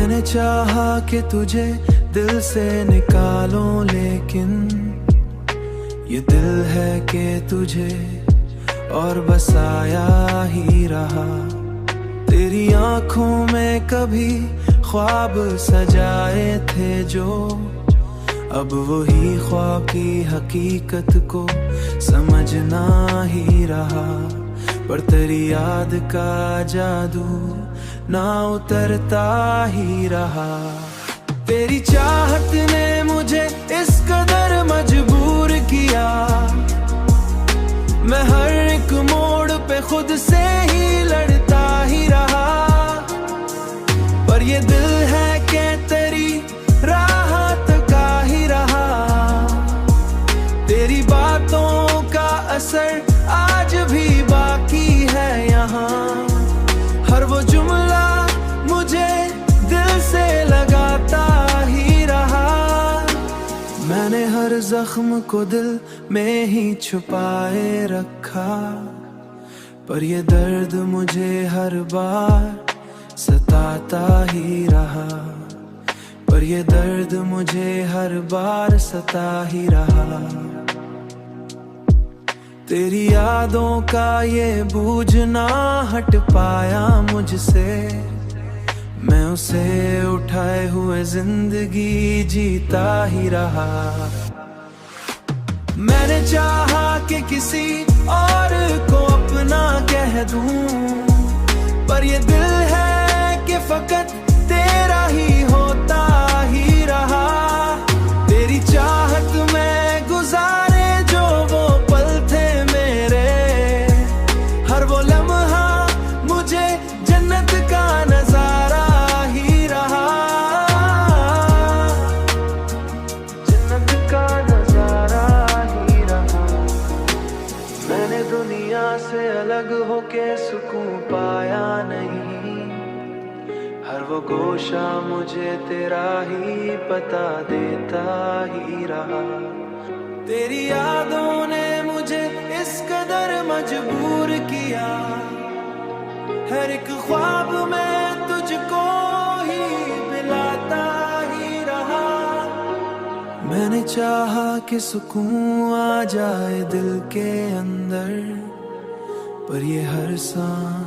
मैंने चाहा कि तुझे दिल से निकालूं, लेकिन ये दिल है कि तुझे और बसाया ही रहा। तेरी आंखों में कभी ख्वाब सजाए थे जो, अब वही ख्वाब की हकीकत को समझना ही रहा। पर तेरी याद का जादू ना उतरता ही रहा। तेरी चाहत ने मुझे इस कदर मजबूर किया, मैं हर एक मोड़ पे खुद से ही लड़ता ही रहा। पर ये दिल है कि तेरी राहत का ही रहा। तेरी बातों का असर आज भी बाकी है यहाँ। हर वो जुमला मुझे दिल से लगाता ही रहा। मैंने हर जख्म को दिल में ही छुपाए रखा, पर ये दर्द मुझे हर बार सताता ही रहा। पर ये दर्द मुझे हर बार सता ही रहा। तेरी यादों का ये बोझ ना हट पाया मुझसे, मैं उसे उठाए हुए जिंदगी जीता ही रहा। मैंने चाहा कि किसी और को अपना कह दूं, पर ये दिल है कि फकत तेरा ही होता ही रहा। तेरी चाहत में गुजारे जो वो पल थे मेरे, हर वो लम्हा मुझे जन्नत का नजारा ही रहा। जन्नत का नजारा ही रहा। मैंने दुनिया से अलग होके सुकून पाया नहीं, हर वो गोशा मुझे तेरा ही पता देता ही रहा। तेरी यादों ने मुझे इस कदर मजबूर किया, हर एक ख्वाब में तुझको ही मिलाता ही रहा। मैंने चाहा कि सुकून आ जाए दिल के अंदर, पर ये हर सांस